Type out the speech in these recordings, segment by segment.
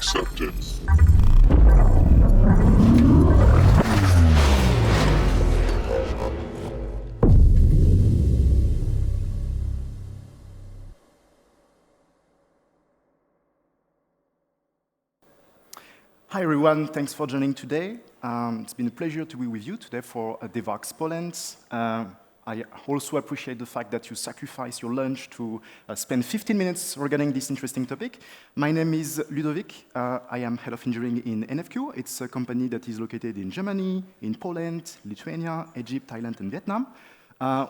accepted. Hi everyone, thanks for joining today. It's been a pleasure to be with you today for Devoxx Poland. I also appreciate the fact that you sacrifice your lunch to spend 15 minutes regarding this interesting topic. My name is Ludovic. I am head of engineering in NFQ. It's a company that is located in Germany, in Poland, Lithuania, Egypt, Thailand, and Vietnam.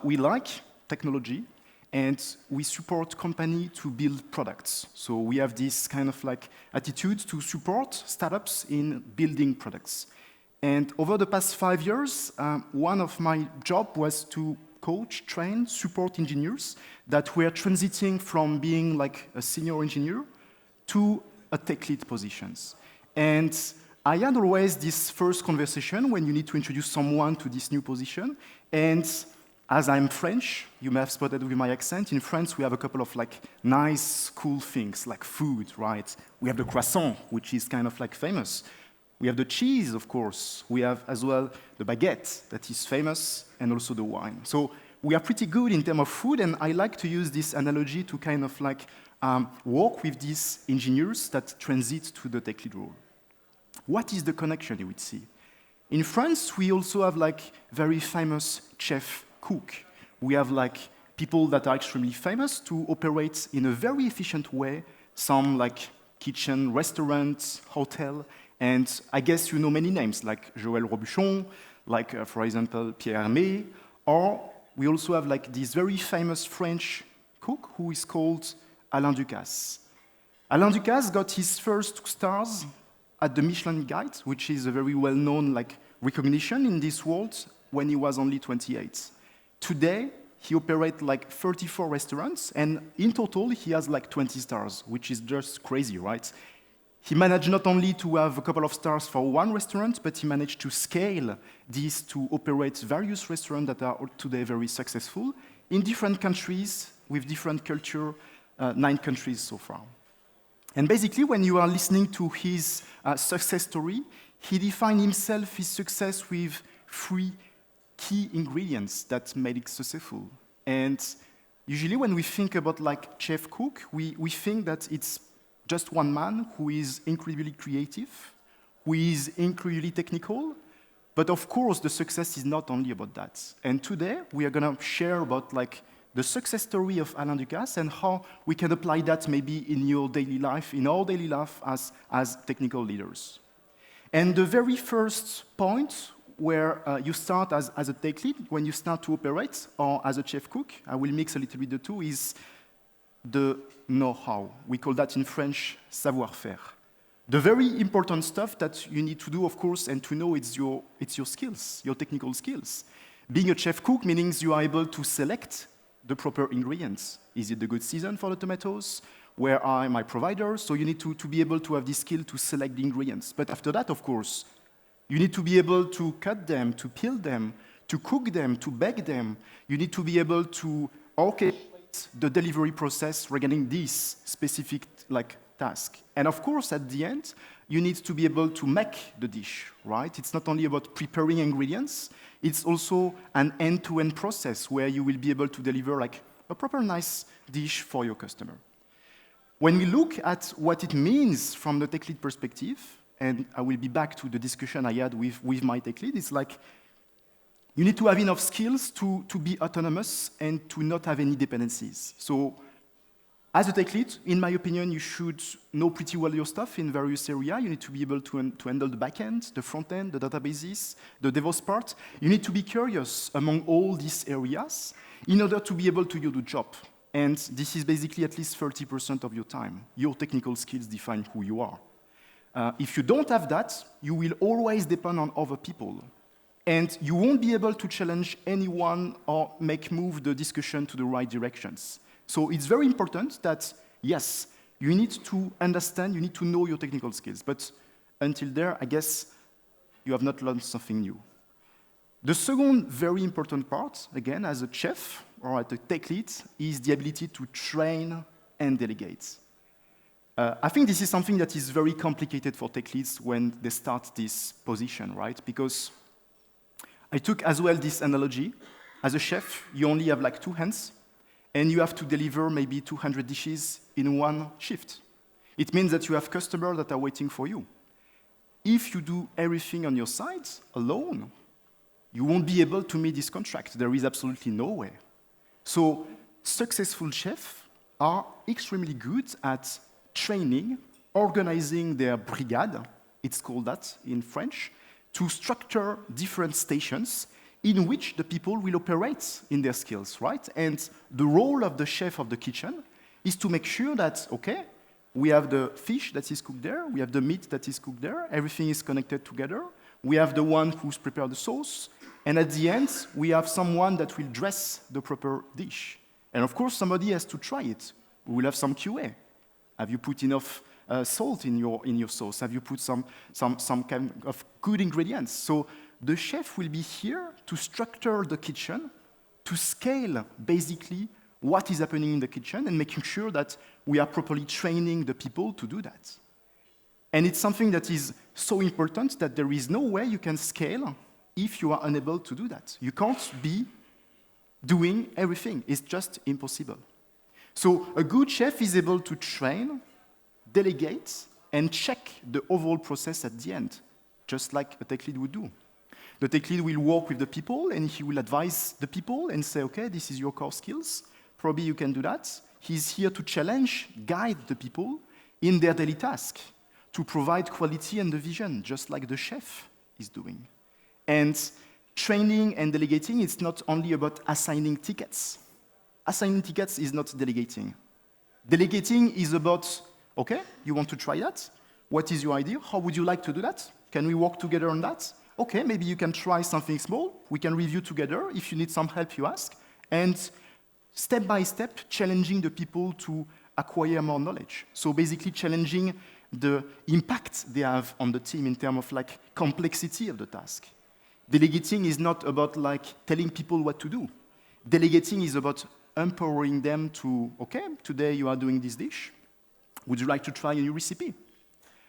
We like technology, and we support company to build products. So we have this kind of like attitude to support startups in building products. And over the past 5 years, one of my job was to coach, train, support engineers that were transiting from being like a senior engineer to a tech lead positions. And I had always this first conversation when you need to introduce someone to this new position. And as I'm French, you may have spotted with my accent, in France we have a couple of like nice, cool things, like food, right? We have the croissant, which is kind of like famous. We have the cheese, of course. We have as well the baguette, that is famous, and also the wine. So we are pretty good in terms of food, and I like to use this analogy to kind of like work with these engineers that transit to the tech lead role. What is the connection, you would see? In France, we also have like very famous chef cook. We have like people that are extremely famous to operate in a very efficient way, some like kitchen, restaurants, hotel, and I guess you know many names like Joël Robuchon, like for example Pierre Hermé, or we also have like this very famous French cook who is called Alain Ducasse. Alain Ducasse got his first stars at the Michelin Guide, which is a very well-known like recognition in this world, when he was only 28. Today, he operates like 34 restaurants, and in total, he has like 20 stars, which is just crazy, right? He managed not only to have a couple of stars for one restaurant, but he managed to scale this to operate various restaurants that are today very successful in different countries, with different culture, 9 countries so far. And basically, when you are listening to his success story, he defined himself, his success, with 3 key ingredients that made it successful. And usually when we think about like chef cook, we think that it's just one man who is incredibly creative, who is incredibly technical, but of course the success is not only about that. And today we are gonna share about like the success story of Alain Ducasse and how we can apply that maybe in your daily life, in our daily life as technical leaders. And the very first point where you start as a tech lead, when you start to operate, or as a chef cook, I will mix a little bit the two, is the know-how. We call that in French, savoir-faire. The very important stuff that you need to do, of course, and to know it's your skills, your technical skills. Being a chef cook means you are able to select the proper ingredients. Is it the good season for the tomatoes? Where are my providers? So you need to be able to have this skill to select the ingredients. But after that, of course, you need to be able to cut them, to peel them, to cook them, to bake them. You need to be able to orchestrate the delivery process regarding this specific like task. And of course, at the end, you need to be able to make the dish, right? It's not only about preparing ingredients, it's also an end-to-end process where you will be able to deliver like a proper nice dish for your customer. When we look at what it means from the tech lead perspective, and I will be back to the discussion I had with my tech lead, it's like you need to have enough skills to be autonomous and to not have any dependencies. So as a tech lead, in my opinion, you should know pretty well your stuff in various areas. You need to be able to handle the backend, the front end, the databases, the DevOps part. You need to be curious among all these areas in order to be able to do the job. And this is basically at least 30% of your time. Your technical skills define who you are. If you don't have that, you will always depend on other people. And you won't be able to challenge anyone or move the discussion to the right directions. So it's very important that, yes, you need to understand, you need to know your technical skills. But until there, I guess you have not learned something new. The second very important part, again, as a chef or as a tech lead, is the ability to train and delegate. I think this is something that is very complicated for tech leads when they start this position, right? Because I took as well this analogy. As a chef, you only have like 2 hands, and you have to deliver maybe 200 dishes in one shift. It means that you have customers that are waiting for you. If you do everything on your side alone, you won't be able to meet this contract. There is absolutely no way. So successful chefs are extremely good at training, organizing their brigade, it's called that in French, to structure different stations in which the people will operate in their skills, right? And the role of the chef of the kitchen is to make sure that, okay, we have the fish that is cooked there, we have the meat that is cooked there, everything is connected together, we have the one who's prepared the sauce, and at the end, we have someone that will dress the proper dish. And of course, somebody has to try it. We will have some QA. Have you put enough salt in your sauce? Have you put some kind of good ingredients? So the chef will be here to structure the kitchen, to scale basically what is happening in the kitchen and making sure that we are properly training the people to do that. And it's something that is so important that there is no way you can scale if you are unable to do that. You can't be doing everything. It's just impossible. So a good chef is able to train, delegate, and check the overall process at the end, just like a tech lead would do. The tech lead will work with the people, and he will advise the people and say, okay, this is your core skills. Probably you can do that. He's here to challenge, guide the people in their daily task, to provide quality and the vision, just like the chef is doing. And training and delegating, it's not only about assigning tickets. Assigning tickets is not delegating. Delegating is about, okay, you want to try that? What is your idea? How would you like to do that? Can we work together on that? Okay, maybe you can try something small. We can review together. If you need some help, you ask. And step by step, challenging the people to acquire more knowledge. So basically challenging the impact they have on the team in terms of like complexity of the task. Delegating is not about like telling people what to do. Delegating is about empowering them to, okay, today you are doing this dish. Would you like to try a new recipe?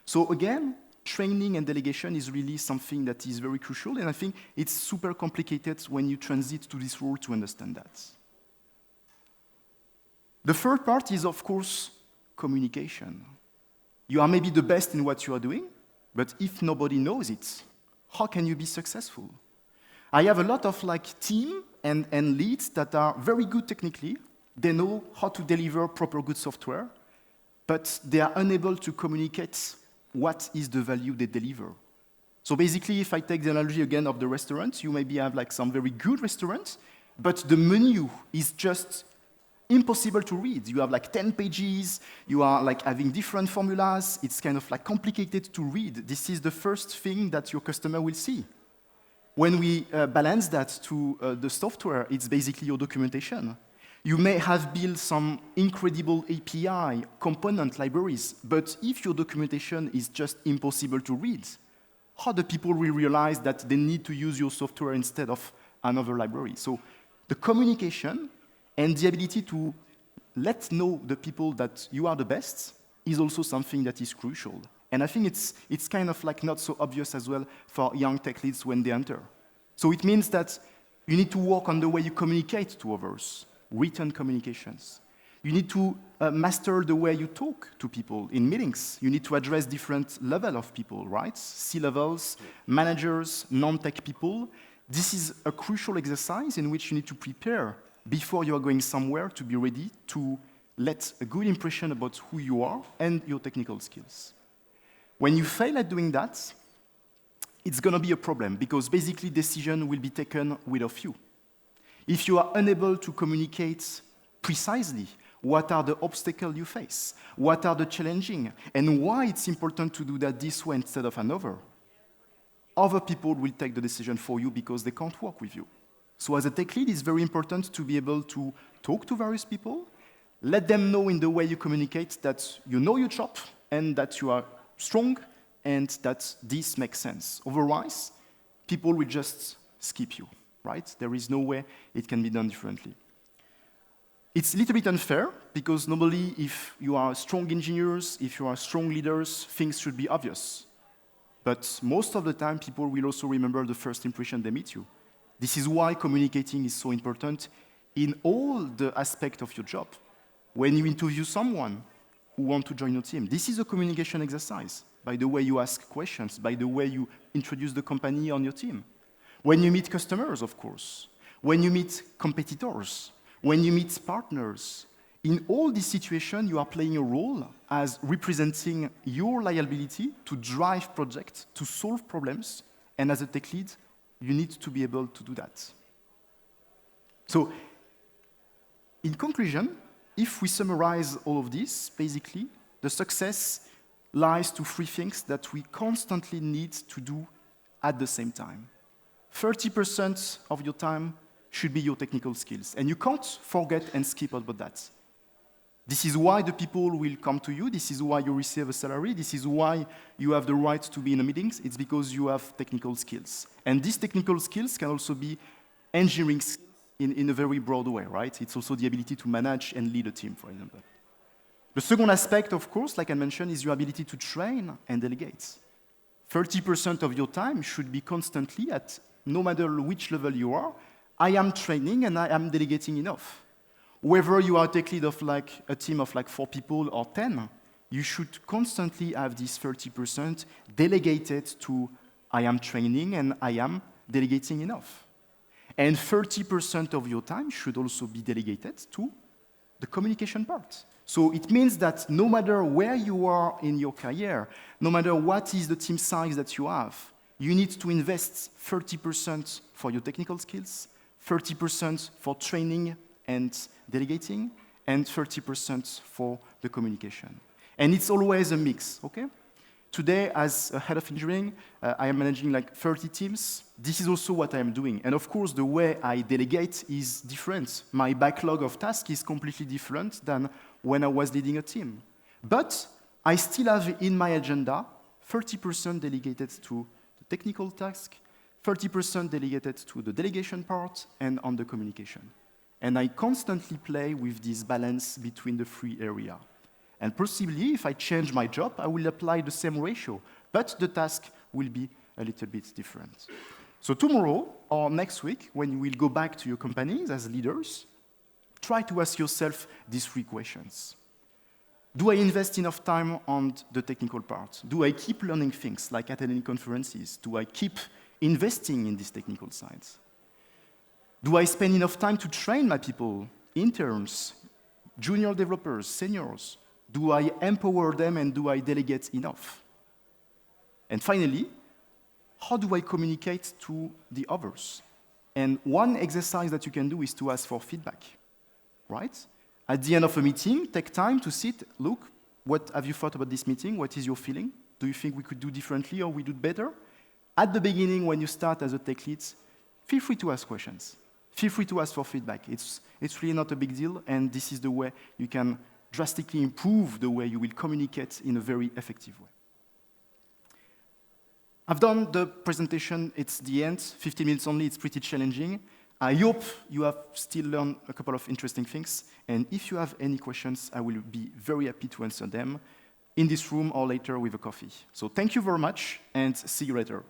So again, training and delegation is really something that is very crucial, and I think it's super complicated when you transit to this role to understand that. The third part is, of course, communication. You are maybe the best in what you are doing, but if nobody knows it, how can you be successful? I have a lot of like team and leads that are very good technically. They know how to deliver proper good software, but they are unable to communicate what is the value they deliver. So basically, if I take the analogy again of the restaurant, you maybe have like some very good restaurants, but the menu is just impossible to read. You have like 10 pages, you are like having different formulas, it's kind of like complicated to read. This is the first thing that your customer will see. When we balance that to the software, it's basically your documentation. You may have built some incredible API, component libraries, but if your documentation is just impossible to read, how do people will realize that they need to use your software instead of another library? So the communication and the ability to let know the people that you are the best is also something that is crucial. And I think it's kind of like not so obvious as well for young tech leads when they enter. So it means that you need to work on the way you communicate to others, written communications. You need to master the way you talk to people in meetings. You need to address different levels of people, right? C-levels, managers, non-tech people. This is a crucial exercise in which you need to prepare before you are going somewhere to be ready to let a good impression about who you are and your technical skills. When you fail at doing that, it's going to be a problem because basically decision will be taken without you. If you are unable to communicate precisely what are the obstacles you face, what are the challenging, and why it's important to do that this way instead of another, other people will take the decision for you because they can't work with you. So as a tech lead, it's very important to be able to talk to various people, let them know in the way you communicate that you know your job and that you are strong and that this makes sense. Otherwise, people will just skip you, right? There is no way it can be done differently. It's a little bit unfair, because normally if you are strong engineers, if you are strong leaders, things should be obvious. But most of the time, people will also remember the first impression they meet you. This is why communicating is so important in all the aspects of your job. When you interview someone who wants to join your team, this is a communication exercise, by the way you ask questions, by the way you introduce the company on your team. When you meet customers, of course. When you meet competitors. When you meet partners. In all these situations, you are playing a role as representing your liability to drive projects, to solve problems, and as a tech lead, you need to be able to do that. So, in conclusion, if we summarize all of this, basically, the success lies to three things that we constantly need to do at the same time. 30% of your time should be your technical skills, and you can't forget and skip about that. This is why the people will come to you. This is why you receive a salary. This is why you have the right to be in the meetings. It's because you have technical skills. And these technical skills can also be engineering skills in a very broad way, right? It's also the ability to manage and lead a team, for example. The second aspect, of course, like I mentioned, is your ability to train and delegate. 30% of your time should be constantly at, no matter which level you are, I am training and I am delegating enough. Whether you are a tech lead of like a team of like 4 people or 10, you should constantly have this 30% delegated to I am training and I am delegating enough. And 30% of your time should also be delegated to the communication part. So it means that no matter where you are in your career, no matter what is the team size that you have, you need to invest 30% for your technical skills, 30% for training and delegating, and 30% for the communication. And it's always a mix, okay? Today, as a head of engineering, I am managing like 30 teams. This is also what I am doing. And of course, the way I delegate is different. My backlog of tasks is completely different than when I was leading a team. But I still have in my agenda 30% delegated to the technical task, 30% delegated to the delegation part, and on the communication. And I constantly play with this balance between the three areas. And possibly, if I change my job, I will apply the same ratio, but the task will be a little bit different. So tomorrow, or next week, when you will go back to your companies as leaders, try to ask yourself these 3 questions. Do I invest enough time on the technical part? Do I keep learning things, like attending conferences? Do I keep investing in these technical sides? Do I spend enough time to train my people, interns, junior developers, seniors? Do I empower them and do I delegate enough? And finally, how do I communicate to the others? And one exercise that you can do is to ask for feedback, right? At the end of a meeting, take time to sit, look, what have you thought about this meeting? What is your feeling? Do you think we could do differently or we do better? At the beginning, when you start as a tech lead, feel free to ask questions. Feel free to ask for feedback. It's really not a big deal, and this is the way you can drastically improve the way you will communicate in a very effective way. I've done the presentation. It's the end, 15 minutes only. It's pretty challenging. I hope you have still learned a couple of interesting things, and if you have any questions, I will be very happy to answer them in this room or later with a coffee. So thank you very much, and see you later.